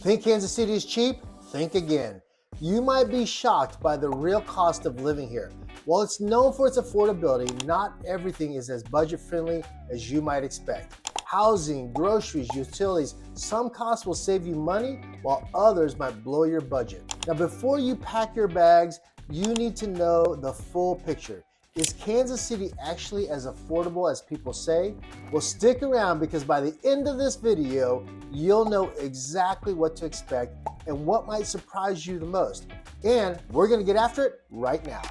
Think Kansas City is cheap? Think again. You might be shocked by the real cost of living here. While it's known for its affordability, not everything is as budget friendly as you might expect. Housing, groceries, utilities, some costs will save you money while others might blow your budget. Now, before you pack your bags, you need to know the full picture. Is Kansas City actually as affordable as people say? Well, stick around because by the end of this video, you'll know exactly what to expect and what might surprise you the most. And we're gonna get after it right now.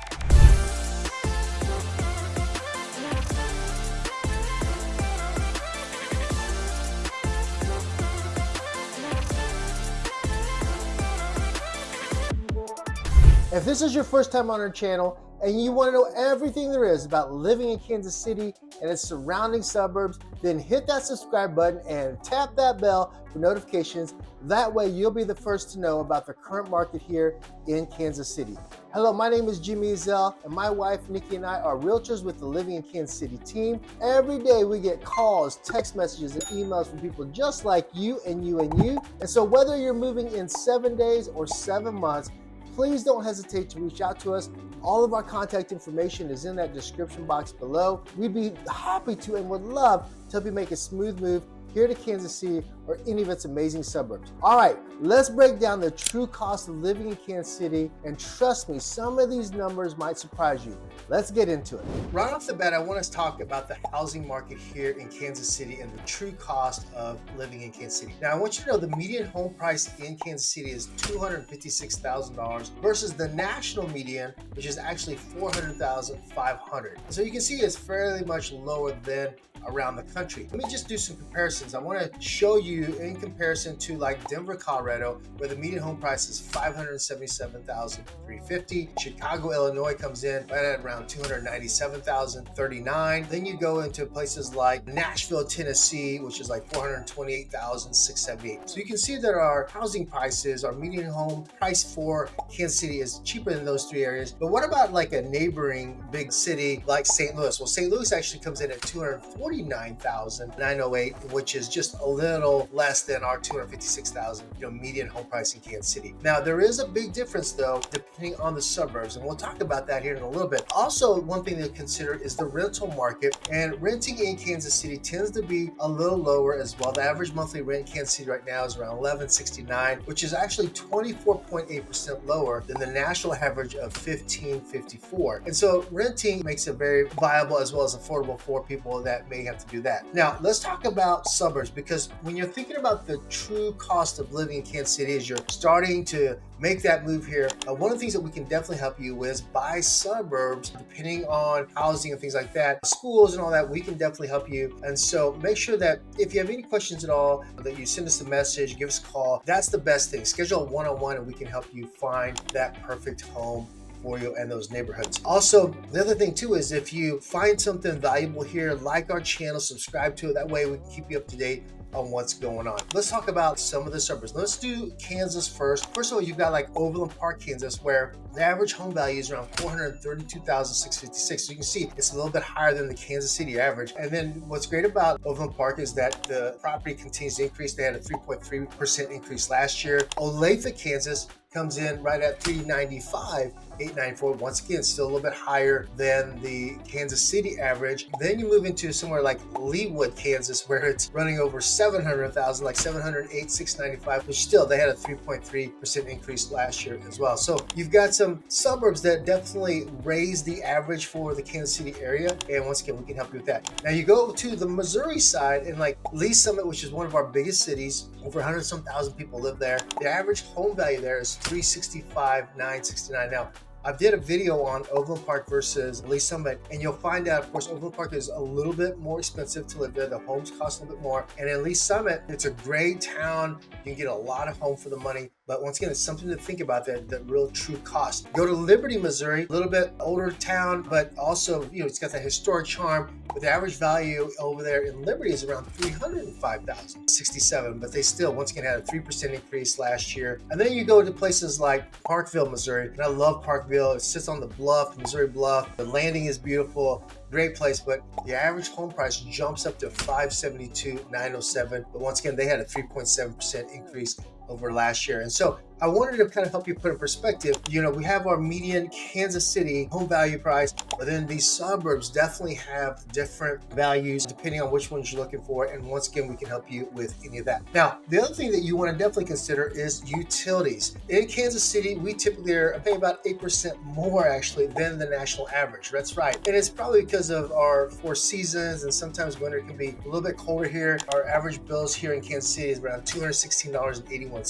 If this is your first time on our channel and you want to know everything there is about living in Kansas City and its surrounding suburbs, then hit that subscribe button and tap that bell for notifications. That way you'll be the first to know about the current market here in Kansas City. Hello, my name is Jimmy Ezell, and my wife Nikki and I are realtors with the Living in Kansas City team. Every day we get calls, text messages, and emails from people just like you and you and you. And so whether you're moving in 7 days or 7 months, please don't hesitate to reach out to us. All of our contact information is in that description box below. We'd be happy to and would love to help you make a smooth move here to Kansas City or any of its amazing suburbs. All right, let's break down the true cost of living in Kansas City, and trust me, some of these numbers might surprise you. Let's get into it. Right off the bat, I want to talk about the housing market here in Kansas City and the true cost of living in Kansas City. Now, I want you to know the median home price in Kansas City is $256,000 versus the national median, which is actually $400,500. So you can see it's fairly much lower than around the country. Let me just do some comparisons. I want to show you in comparison to like Denver, Colorado, where the median home price is $577,350. Chicago, Illinois comes in right at around $297,039. Then you go into places like Nashville, Tennessee, which is like $428,678. So you can see that our housing prices, our median home price for Kansas City is cheaper than those three areas. But what about like a neighboring big city like St. Louis? Well, St. Louis actually comes in at $249,908, which is just a little less than our $256,000 median home price in Kansas City. Now, there is a big difference though, depending on the suburbs, and we'll talk about that here in a little bit. Also, one thing to consider is the rental market, and renting in Kansas City tends to be a little lower as well. The average monthly rent in Kansas City right now is around $1,169, which is actually 24.8% lower than the national average of $1,554. And so renting makes it very viable as well as affordable for people that may have to do that. Now, let's talk about suburbs, because when you're thinking about the true cost of living in Kansas City as you're starting to make that move here, one of the things that we can definitely help you with is buy suburbs, depending on housing and things like that, schools and all that. We can definitely help you. And so make sure that if you have any questions at all, that you send us a message, give us a call. That's the best thing. Schedule a one-on-one and we can help you find that perfect home for you and those neighborhoods. Also, the other thing too is if you find something valuable here, like our channel, subscribe to it. That way we can keep you up to date on what's going on. Let's talk about some of the suburbs. Let's do Kansas first. First of all, you've got like Overland Park, Kansas, where the average home value is around $432,656. So you can see it's a little bit higher than the Kansas City average. And then what's great about Overland Park is that the property continues to increase. They had a 3.3% increase last year. Olathe, Kansas comes in right at $395,894. Once again, still a little bit higher than the Kansas City average. Then you move into somewhere like Leawood, Kansas, where it's running over $700,000, like $708,695, which still they had a 3.3% increase last year as well. So you've got some suburbs that definitely raise the average for the Kansas City area. And once again, we can help you with that. Now you go to the Missouri side and like Lee Summit, which is one of our biggest cities, over 100-some thousand people live there. The average home value there is $365,969. Now, I did a video on Overland Park versus Lee Summit, and you'll find out, of course, Overland Park is a little bit more expensive to live there. The homes cost a little bit more. And in Lee Summit, it's a great town. You can get a lot of home for the money. But once again, it's something to think about, the real true cost. Go to Liberty, Missouri, a little bit older town, but also, it's got that historic charm. But the average value over there in Liberty is around $305,067. But they still, once again, had a 3% increase last year. And then you go to places like Parkville, Missouri. And I love Parkville. It sits on the bluff, Missouri Bluff. The landing is beautiful. great place, but the average home price jumps up to 572,907. But once again, they had a 3.7% increase over last year. And so I wanted to kind of help you put in perspective, we have our median Kansas City home value price, but then these suburbs definitely have different values depending on which ones you're looking for. And once again, we can help you with any of that. Now, the other thing that you want to definitely consider is utilities. In Kansas City, we typically are paying about 8% more actually than the national average. That's right. And it's probably because of our four seasons, and sometimes winter can be a little bit colder here. Our average bills here in Kansas City is around $216.81.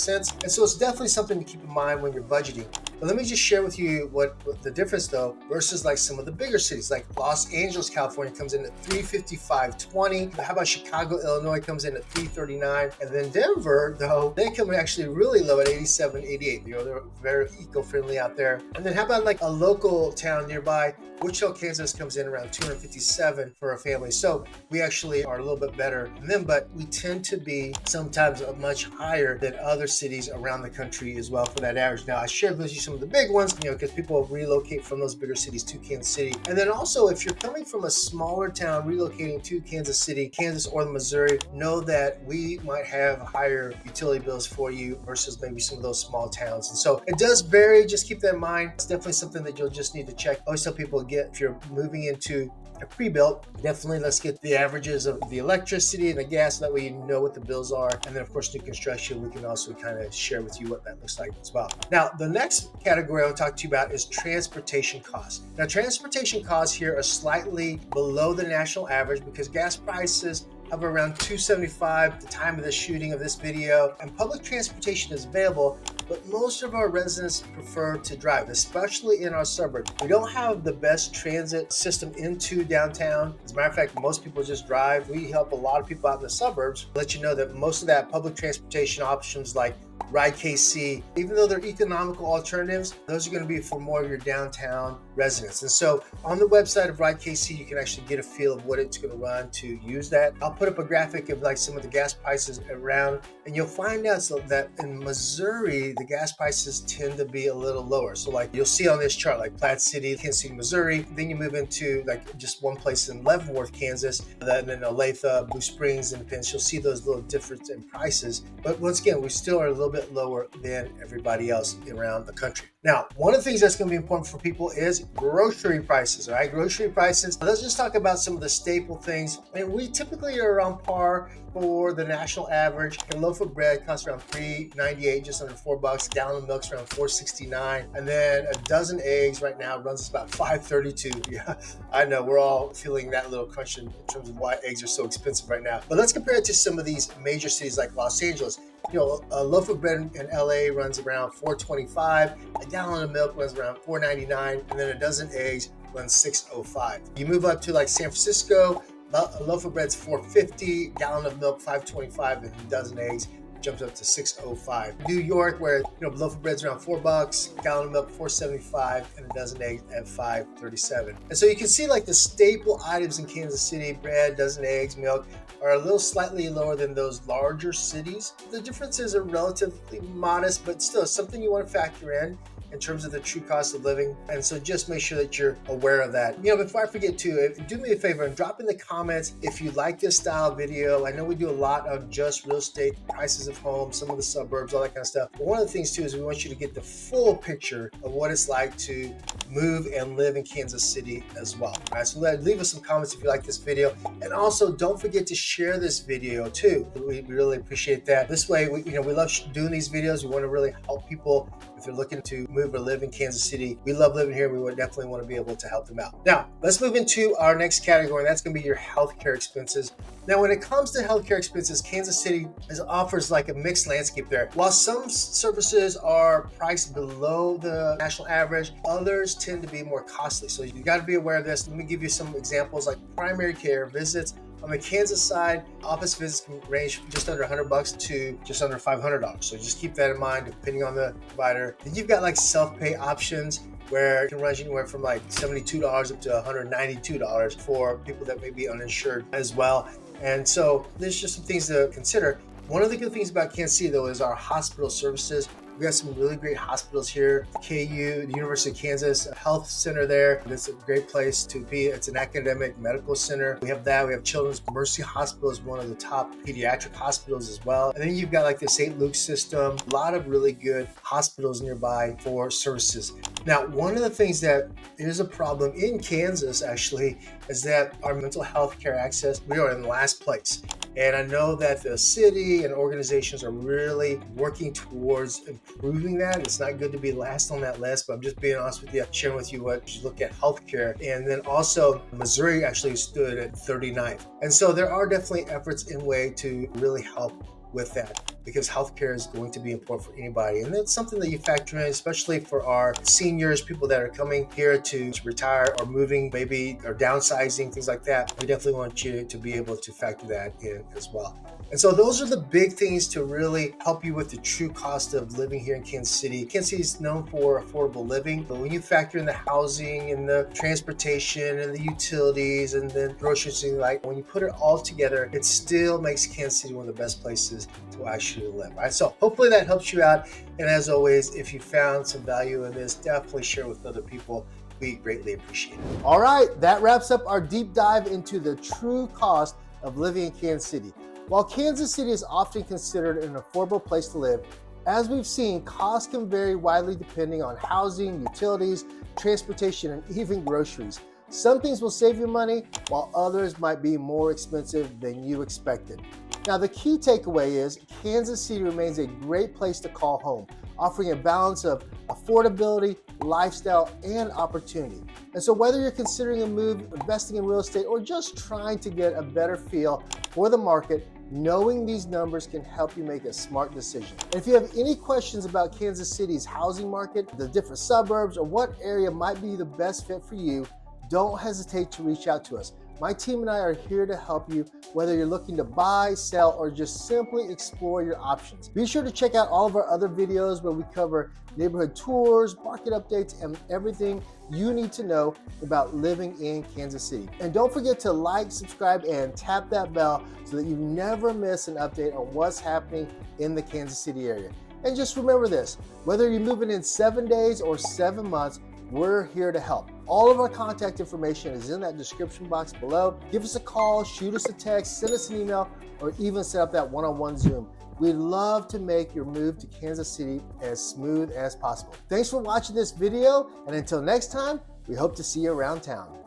And so it's definitely something to keep in mind when you're budgeting. But let me just share with you what the difference though versus like some of the bigger cities, like Los Angeles, California comes in at $355.20. How about Chicago, Illinois comes in at $339, and then Denver though, they come actually really low at $87.88. They're very eco-friendly out there. And then how about like a local town nearby, Wichita, Kansas comes in around $257 for a family. So we actually are a little bit better than them, but we tend to be sometimes much higher than other cities around the country as well for that average. Now I shared with you some of the big ones, because people relocate from those bigger cities to Kansas City. And then also if you're coming from a smaller town relocating to Kansas City, Kansas or Missouri, know that we might have higher utility bills for you versus maybe some of those small towns. And so it does vary. Just keep that in mind. It's definitely something that you'll just need to check. I always tell people, if you're moving into a pre-built, definitely let's get the averages of the electricity and the gas. That way you know what the bills are. And then of course, new construction, we can also kind of share with you what that looks like as well. Now, the next category I'll talk to you about is transportation costs. Now, transportation costs here are slightly below the national average because gas prices of around $2.75 at the time of the shooting of this video, and public transportation is available, but most of our residents prefer to drive, especially in our suburbs. We don't have the best transit system into downtown. As a matter of fact, most people just drive. We help a lot of people out in the suburbs. Let you know that most of that public transportation options like Ride KC, even though they're economical alternatives, those are going to be for more of your downtown residents. And so on the website of Ride KC, you can actually get a feel of what it's going to run to use that. I'll put up a graphic of like some of the gas prices around, and you'll find out that in Missouri, the gas prices tend to be a little lower. So like you'll see on this chart, like Platte City, Kansas City, Missouri, then you move into like just one place in Leavenworth, Kansas, and then Olathe, Blue Springs, Independence. You'll see those little differences in prices. But once again, we still are a little bit lower than everybody else around the country. Now, one of the things that's going to be important for people is grocery prices, all right? Grocery prices. Let's just talk about some of the staple things. And we typically are around par for the national average. A loaf of bread costs around $3.98, just under $4. A gallon of milk's around $4.69. And then a dozen eggs right now runs us about $5.32. Yeah, I know we're all feeling that little crunch in terms of why eggs are so expensive right now. But let's compare it to some of these major cities like Los Angeles. A loaf of bread in LA runs around $4.25. A gallon of milk runs around $4.99, and then a dozen eggs runs $6.05. You move up to like San Francisco, a loaf of bread's $4.50, gallon of milk $5.25, and a dozen eggs jumps up to $6.05. New York, where a loaf of bread's around $4, gallon of milk $4.75, and a dozen eggs at $5.37. And so you can see like the staple items in Kansas City, bread, dozen eggs, milk, are a little slightly lower than those larger cities. The differences are relatively modest, but still something you want to factor in terms of the true cost of living. And so just make sure that you're aware of that. Before I forget to, do me a favor and drop in the comments if you like this style video. I know we do a lot of just real estate, prices of homes, some of the suburbs, all that kind of stuff. But one of the things too is we want you to get the full picture of what it's like to move and live in Kansas City as well. All right, so leave us some comments if you like this video. And also don't forget to share this video too. We really appreciate that. This way, we love doing these videos. We want to really help people if they're looking to move or live in Kansas City. We love living here. We would definitely want to be able to help them out. Now, let's move into our next category, and that's going to be your healthcare expenses. Now, when it comes to healthcare expenses, Kansas City offers like a mixed landscape there. While some services are priced below the national average, others tend to be more costly. So you got to be aware of this. Let me give you some examples like primary care visits. On the Kansas side, office visits can range from just under $100 to just under $500. So just keep that in mind depending on the provider. Then you've got like self-pay options where it can range anywhere from like $72 up to $192 for people that may be uninsured as well. And so there's just some things to consider. One of the good things about Kansas City, though, is our hospital services. We got some really great hospitals here. KU, the University of Kansas Health Center there. It's a great place to be. It's an academic medical center. We have that. We have Children's Mercy Hospital is one of the top pediatric hospitals as well. And then you've got like the St. Luke's system. A lot of really good hospitals nearby for services. Now, one of the things that is a problem in Kansas actually is that our mental health care access, we are in last place. And I know that the city and organizations are really working towards improving that. It's not good to be last on that list, but I'm just being honest with you, sharing with you what you look at healthcare. And then also Missouri actually stood at 39th. And so there are definitely efforts in way to really help with that, because healthcare is going to be important for anybody. And that's something that you factor in, especially for our seniors, people that are coming here to retire or moving, maybe, or downsizing, things like that. We definitely want you to be able to factor that in as well. And so those are the big things to really help you with the true cost of living here in Kansas City. Kansas City is known for affordable living, but when you factor in the housing and the transportation and the utilities and then groceries, and like when you put it all together, it still makes Kansas City one of the best places to actually live. Right? So hopefully that helps you out. And as always, if you found some value in this, definitely share with other people. We greatly appreciate it. All right, that wraps up our deep dive into the true cost of living in Kansas City. While Kansas City is often considered an affordable place to live, as we've seen, costs can vary widely depending on housing, utilities, transportation, and even groceries. Some things will save you money, while others might be more expensive than you expected. Now, the key takeaway is Kansas City remains a great place to call home, offering a balance of affordability, lifestyle, and opportunity. And so whether you're considering a move, investing in real estate, or just trying to get a better feel for the market, knowing these numbers can help you make a smart decision. And if you have any questions about Kansas City's housing market, the different suburbs, or what area might be the best fit for you, don't hesitate to reach out to us. My team and I are here to help you, whether you're looking to buy, sell, or just simply explore your options. Be sure to check out all of our other videos where we cover neighborhood tours, market updates, and everything you need to know about living in Kansas City. And don't forget to like, subscribe, and tap that bell so that you never miss an update on what's happening in the Kansas City area. And just remember this, whether you're moving in 7 days or 7 months, we're here to help. All of our contact information is in that description box below. Give us a call, shoot us a text, send us an email, or even set up that one-on-one Zoom. We'd love to make your move to Kansas City as smooth as possible. Thanks for watching this video, and until next time, we hope to see you around town.